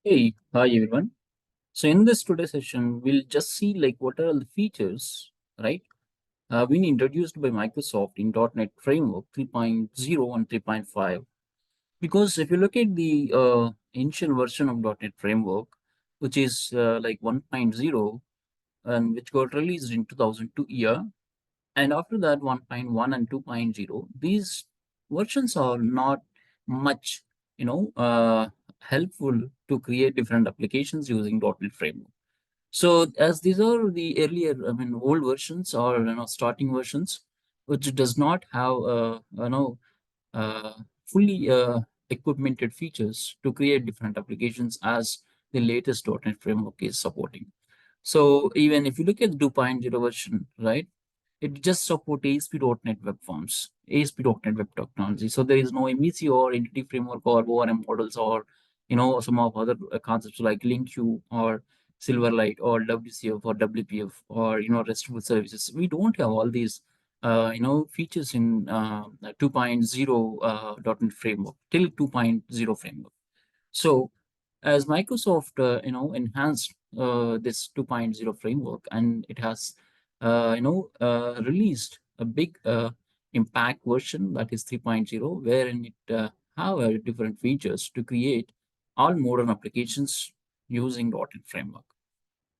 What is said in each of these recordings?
Hey, hi everyone. So in this today's session, we'll just see like what are the features, right? Being introduced by Microsoft in .NET Framework 3.0 and 3.5. Because if you look at the initial version of .NET Framework, which is like 1.0 and which got released in 2002 year, and after that 1.1 and 2.0, these versions are not much, helpful to create different applications using .NET Framework. So as these are the earlier, old versions or starting versions, which does not have uh, fully equipmented features to create different applications as the latest .NET framework is supporting. So even if you look at the 2.0 version, right, it just support ASP.NET Web Forms, ASP.NET Web Technology. So there is no MEC or Entity Framework or ORM models or some of other concepts like LinkU or Silverlight or WCF or WPF or RESTful services. We don't have all these features in 2.0 .NET framework till 2.0 framework. So as Microsoft, enhanced this 2.0 framework, and it has, released a big impact version that is 3.0, wherein it have different features to create all modern applications using .NET framework.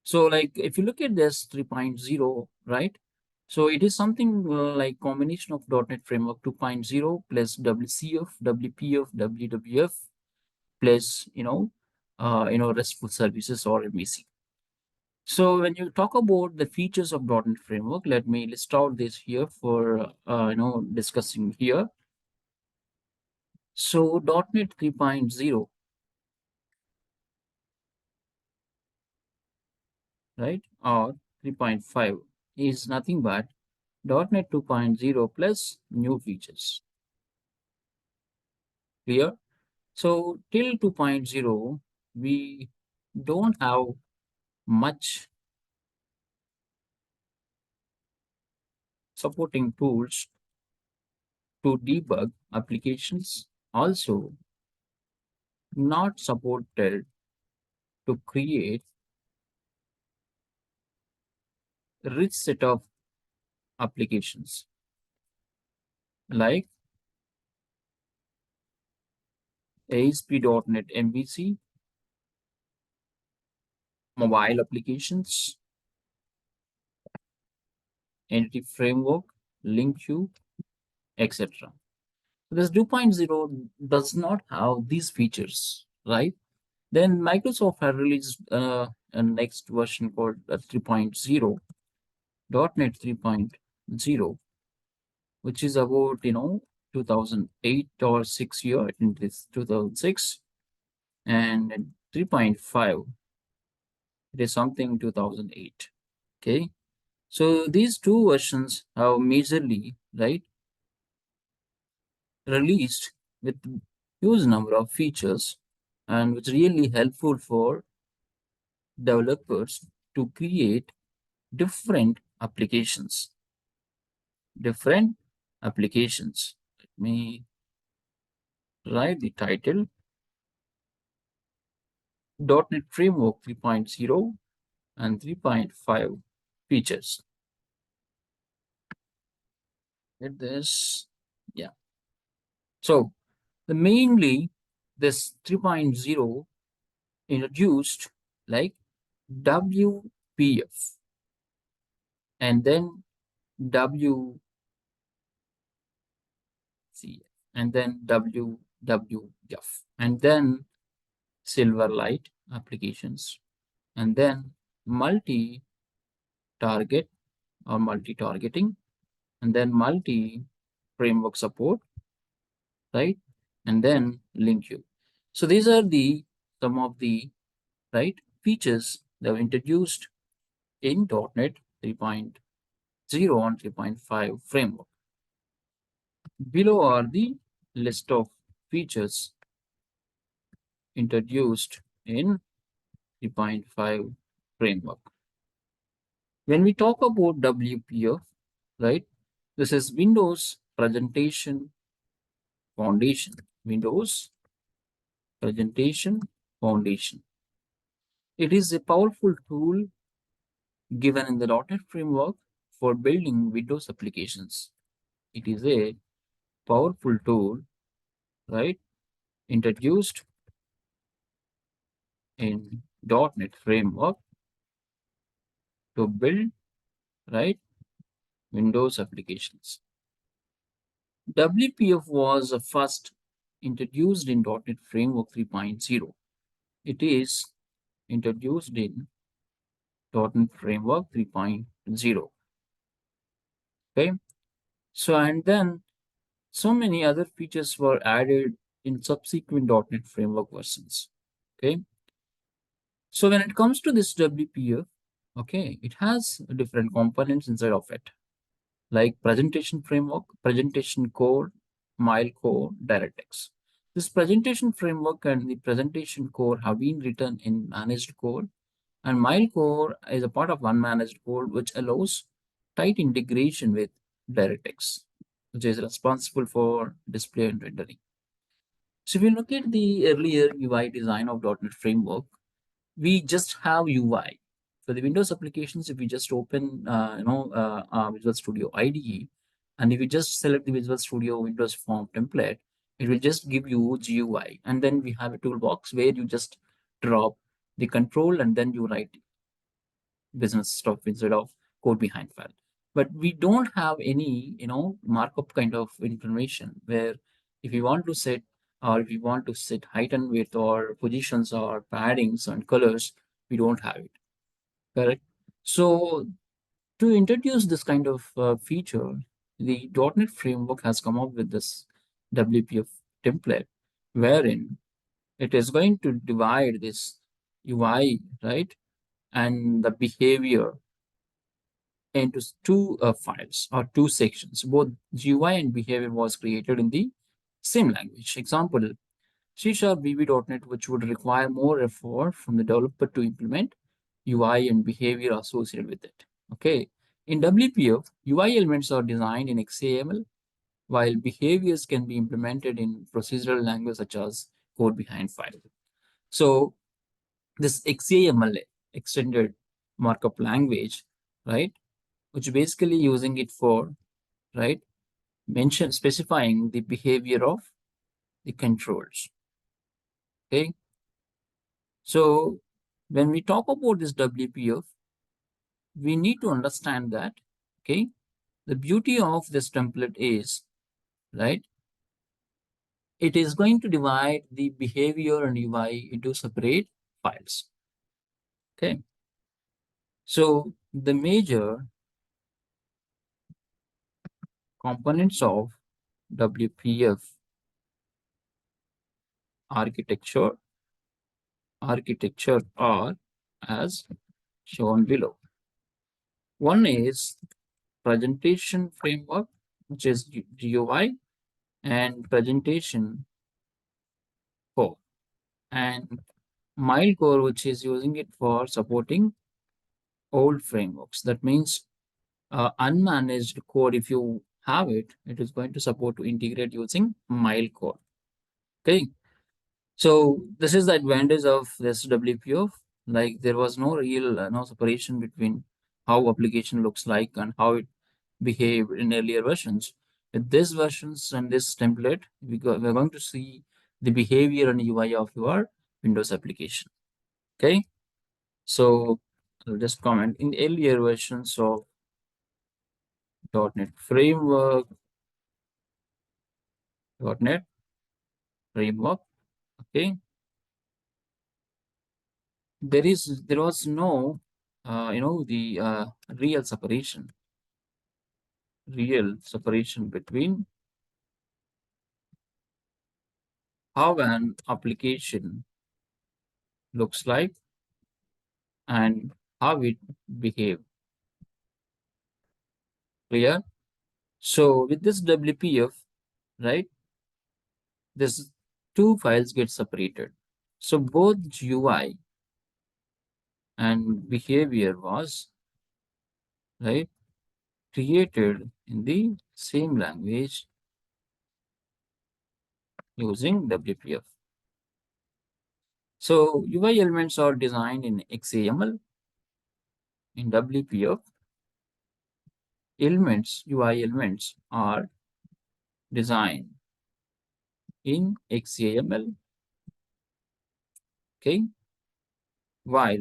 So, like, if you look at this 3.0, right? So it is something like combination of .NET Framework 2.0 plus WCF, WPF, WWF plus RESTful services or MEC. So when you talk about the features of .NET Framework, let me list out this here for discussing here. So .NET 3.0, right, or 3.5 is nothing but .NET 2.0 plus new features. Clear? So till 2.0, we don't have much supporting tools to debug applications. Also, not supported to create a rich set of applications like ASP.NET MVC, mobile applications, Entity Framework, LinkU, etc. This 2.0 does not have these features, right? Then Microsoft had released a next version called 3.0, .NET 3.0, which is about 2008 or 6 year. I think it's 2006, and 3.5, it is something 2008. Okay, so these two versions have majorly, right, released with huge number of features, and which really helpful for developers to create different applications. Different applications. Let me write the title: .NET Framework 3.0 and 3.5 features. Get this. Yeah. So the mainly this 3.0 introduced like WPF and then WCF and then WWF and then Silverlight applications and then multi-target or multi-targeting and then multi-framework support, right? And then link you. So these are the some of the right features that were introduced in .NET 3.0 and 3.5 framework. Below are the list of features introduced in 3.5 framework. When we talk about WPF, right, this is Windows Presentation Foundation. Windows Presentation Foundation. It is a powerful tool given in the .NET framework for building Windows applications. It is a powerful tool, right? Introduced in .NET framework to build, right, Windows applications. WPF was first introduced in .NET Framework 3.0. It is introduced in .NET Framework 3.0. Okay. So, and then so many other features were added in subsequent .NET Framework versions. Okay. So when it comes to this WPF, okay, it has different components inside of it, like presentation framework, presentation core, mile core, DirectX. This presentation framework and the presentation core have been written in managed core, and mile core is a part of unmanaged core, which allows tight integration with DirectX, which is responsible for display and rendering. So if you look at the earlier UI design of .NET Framework, we just have UI. For the Windows applications, if we just open, Visual Studio IDE, and if you just select the Visual Studio Windows Form template, it will just give you GUI. And then we have a toolbox where you just drop the control and then you write business stuff instead of code behind file. But we don't have any, markup kind of information where if you want to set or if you want to set height and width or positions or paddings and colors, we don't have it. Correct. So to introduce this kind of feature, the .NET framework has come up with this WPF template, wherein it is going to divide this UI, right, and the behavior into two files or two sections. Both GUI and behavior was created in the same language. Example, C# VB.NET, which would require more effort from the developer to implement UI and behavior associated with it. Okay. In WPF, UI elements are designed in XAML, while behaviors can be implemented in procedural language such as code behind file. So this XAML, extended markup language, right, which basically using it for, right, mention specifying the behavior of the controls. Okay. So when we talk about this WPF, we need to understand that, okay, the beauty of this template is, right, it is going to divide the behavior and UI into separate files. Okay. So the major components of WPF architecture are as shown below. One is presentation framework, which is GUI, and presentation core, and mile core, which is using it for supporting old frameworks. That means unmanaged code, if you have it, it is going to support to integrate using mile core. Okay. So this is the advantage of this WPF. Like there was no real no separation between how application looks like and how it behaved in earlier versions. With these versions and this template, we're going to see the behavior and UI of your Windows application. Okay. So I'll just comment in the earlier versions of .NET Framework, .NET Framework. Okay. There was no the real separation between how an application looks like and how it behaves. Clear? So with this WPF, right, this two files get separated. So both GUI and behavior was, right, created in the same language using WPF. So UI elements are designed in XAML. In WPF, UI elements are designed in XAML, okay, while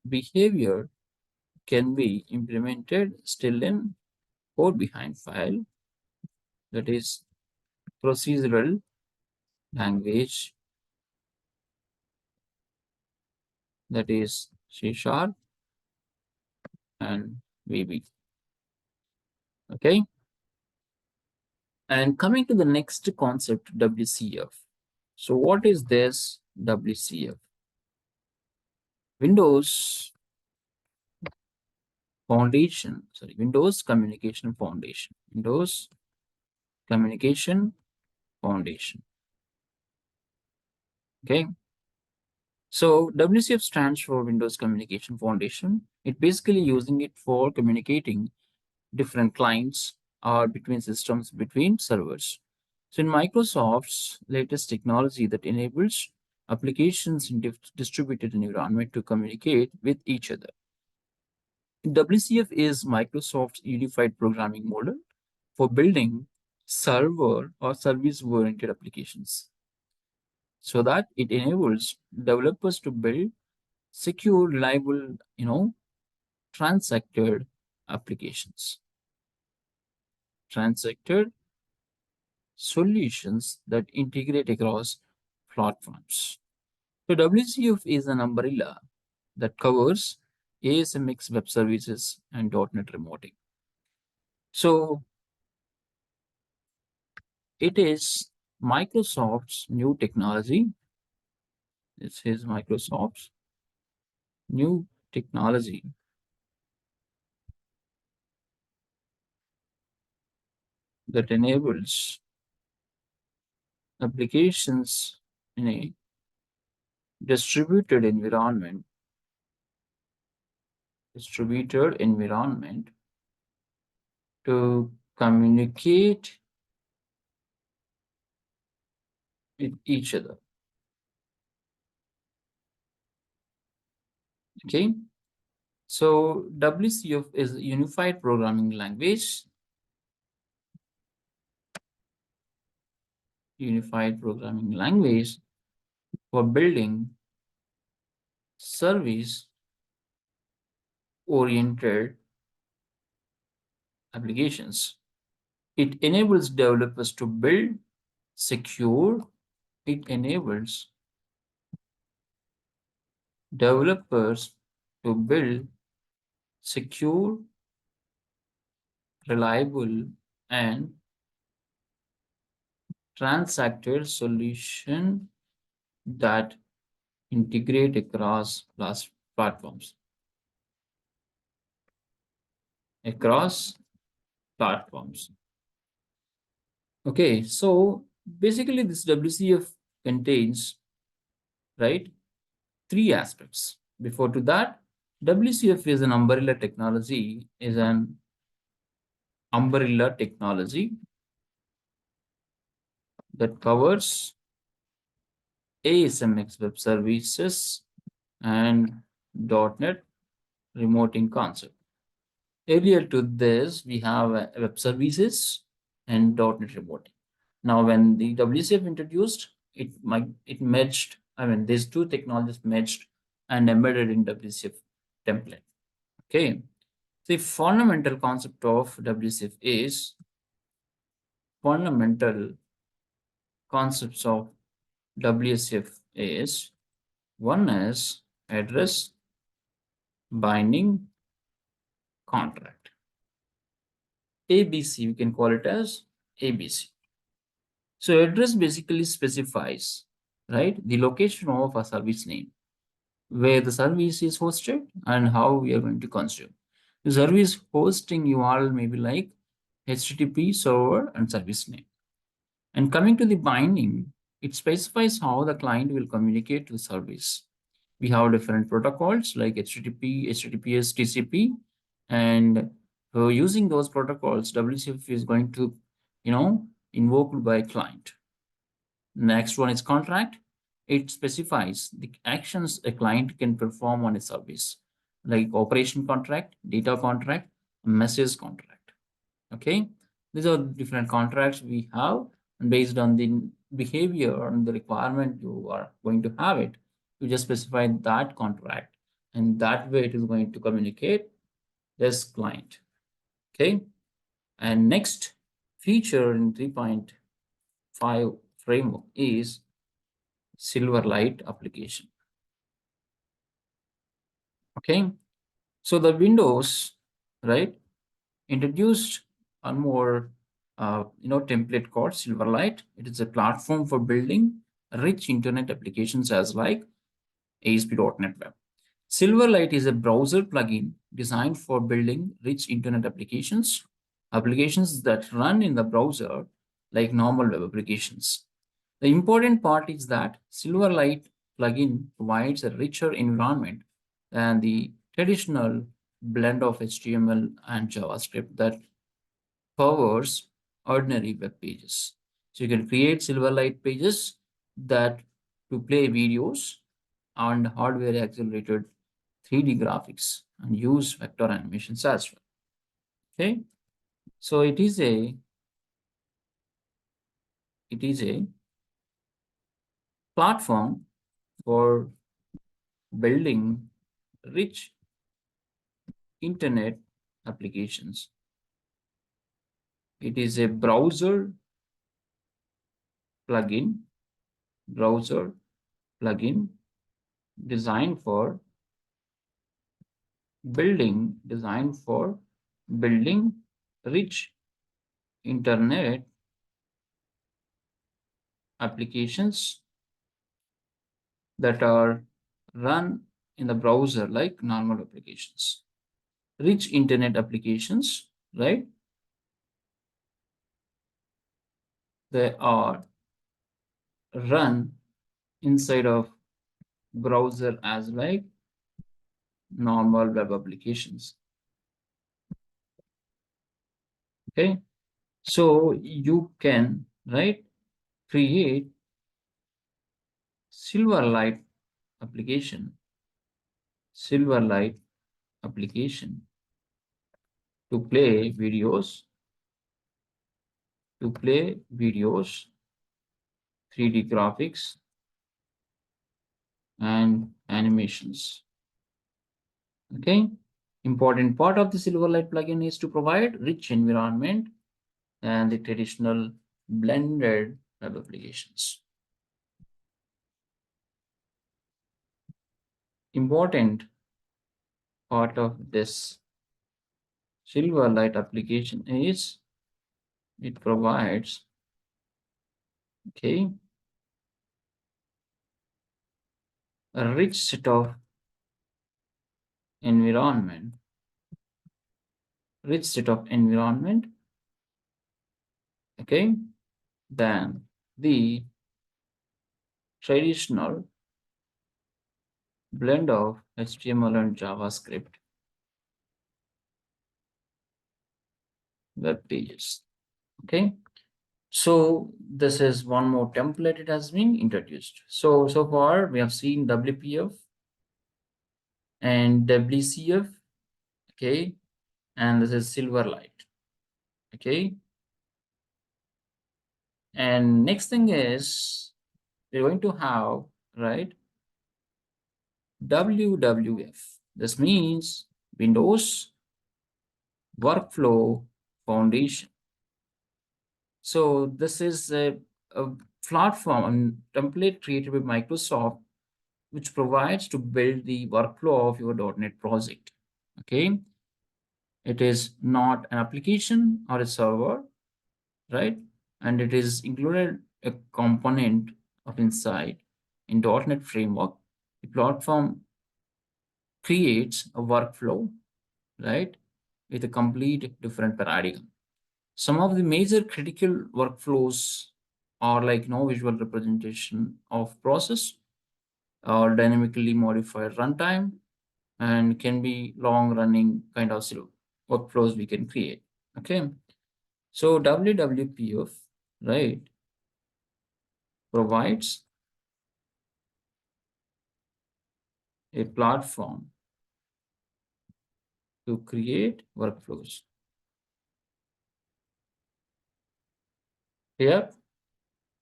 behavior can be implemented still in code behind file, that is procedural language, that is C sharp and VB. Okay. And coming to the next concept, WCF. So what is this WCF? Windows Foundation, sorry, Windows Communication Foundation. Windows Communication Foundation. Okay. So WCF stands for Windows Communication Foundation. It basically using it for communicating different clients or between systems, between servers. So in Microsoft's latest technology that enables applications in distributed environment to communicate with each other. WCF is Microsoft's unified programming model for building server or service-oriented applications so that it enables developers to build secure, reliable, transacted applications, transacted solutions that integrate across platforms. So WCF is an umbrella that covers ASMX web services and .NET remoting. So it is Microsoft's new technology. This is Microsoft's new technology that enables applications in a distributed environment, to communicate with each other. Okay. So WCF is a unified programming language. Unified programming language for building service oriented applications. It enables developers to build secure, it enables developers to build secure, reliable, and transacted solution that integrate across platforms. Across platforms. Okay, so basically this WCF contains, right, three aspects. Before to that, WCF is an umbrella technology that covers ASMX web services and .NET remoting concept. Earlier to this, we have web services and .NET remoting. Now, when the WCF introduced, it merged. I mean, these two technologies merged and embedded in WCF template. Okay. The fundamental concept of WCF is fundamental concepts of WCF is one is address binding contract. ABC, we can call it as ABC. So address basically specifies, right, the location of a service name, where the service is hosted and how we are going to consume. The service hosting URL may be like HTTP server and service name. And coming to the binding, it specifies how the client will communicate to the service. We have different protocols like HTTP, HTTPS, TCP, and using those protocols, WCF is going to, invoked by client. Next one is contract. It specifies the actions a client can perform on a service, like operation contract, data contract, message contract. Okay, these are different contracts we have, and based on the behavior and the requirement you are going to have it, you just specify that contract, and that way it is going to communicate this client. Okay, and next feature in 3.5 framework is Silverlight application. Okay, so the Windows, right, introduced a more template called Silverlight. It is a platform for building rich internet applications as like ASP.NET Web. Silverlight is a browser plugin designed for building rich internet applications, applications that run in the browser like normal web applications. The important part is that Silverlight plugin provides a richer environment than the traditional blend of HTML and JavaScript that powers ordinary web pages. So you can create Silverlight pages that to play videos and hardware accelerated 3D graphics and use vector animations as well. Okay, so it is a platform for building rich internet applications. It is a plugin, browser plugin designed for building rich internet applications that are run in the browser like normal applications. Rich internet applications, right? They are run inside of browser as like normal web applications. Okay, so you can, right, create Silverlight application, Silverlight application to play videos, 3D graphics, and animations. Okay, important part of the Silverlight plugin is to provide rich environment and the traditional blended web applications. Important part of this Silverlight application is it provides, okay, a rich set of environment, okay, than the traditional blend of HTML and JavaScript web pages. Okay, so this is one more template it has been introduced. So far we have seen WPF and WCF, okay, and this is Silverlight, okay. And next thing is we're going to have, right, WWF. This means Windows Workflow Foundation. So this is a platform and template created by Microsoft, which provides to build the workflow of your .NET project. Okay, it is not an application or a server, right? And it is included a component of inside in .NET framework. The platform creates a workflow, right, with a complete different paradigm. Some of the major critical workflows are like no visual representation of process or dynamically modified runtime, and can be long running kind of workflows we can create. Okay, so WWPF, right, provides a platform to create workflows. Here,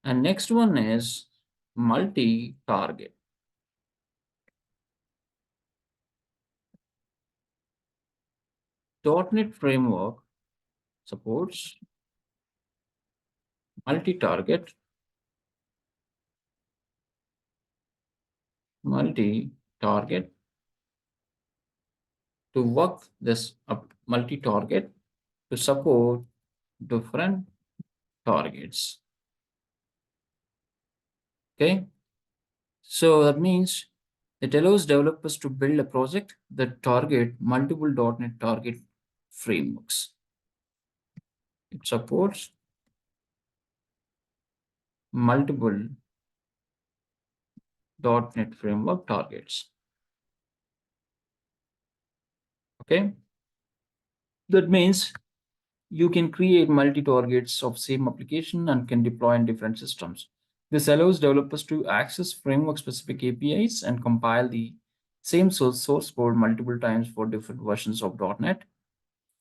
and next one is multi-target. .NET Framework supports multi-target, multi-target to work this multi-target to support different targets. Okay, so that means it allows developers to build a project that target multiple .NET target frameworks. It supports multiple .NET framework targets. Okay, that means you can create multi-targets of same application and can deploy in different systems. This allows developers to access framework-specific APIs and compile the same source code multiple times for different versions of .NET.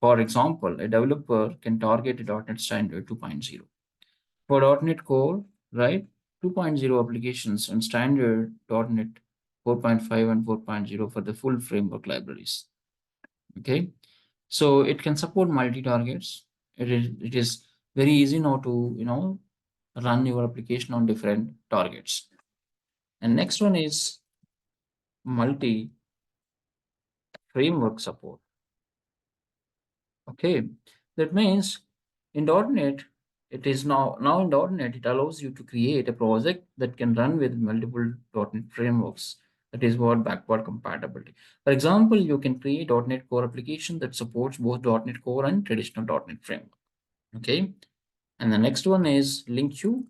For example, a developer can target a .NET Standard 2.0. For .NET Core, right, 2.0 applications and standard .NET 4.5 and 4.0 for the full framework libraries. Okay, so it can support multi-targets. It is very easy now to run your application on different targets. And next one is multi-framework support. Okay, that means in .NET, it is now in .NET, it allows you to create a project that can run with multiple .NET frameworks. That is what backward compatibility. For example, you can create .NET Core application that supports both .NET Core and traditional .NET framework. Okay, and the next one is LinkQ,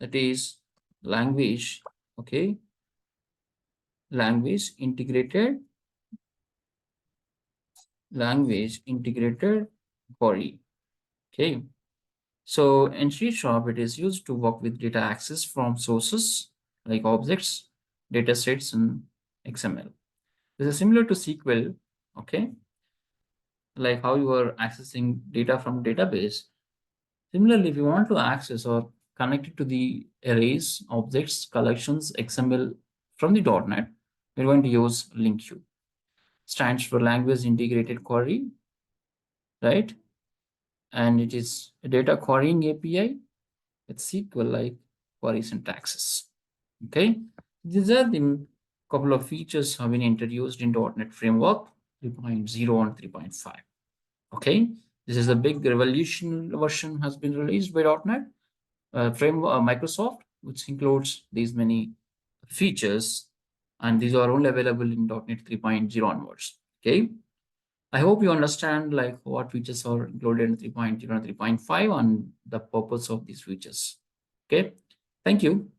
that is language. Okay, language integrated query. Okay, so in C Sharp, it is used to work with data access from sources like objects, data sets, and XML. This is similar to SQL, okay? Like how you are accessing data from database. Similarly, if you want to access or connect it to the arrays, objects, collections, XML from the .NET, we're going to use LinkQ. Stands for Language Integrated Query, right? And it is a data querying API with SQL-like query syntaxes. Okay, these are the couple of features have been introduced in .NET Framework 3.0 and 3.5. Okay, this is a big revolution version has been released by .NET Framework Microsoft, which includes these many features, and these are only available in .NET 3.0 onwards. Okay, I hope you understand like what features are included in 3.0 and 3.5 and the purpose of these features. Okay, thank you.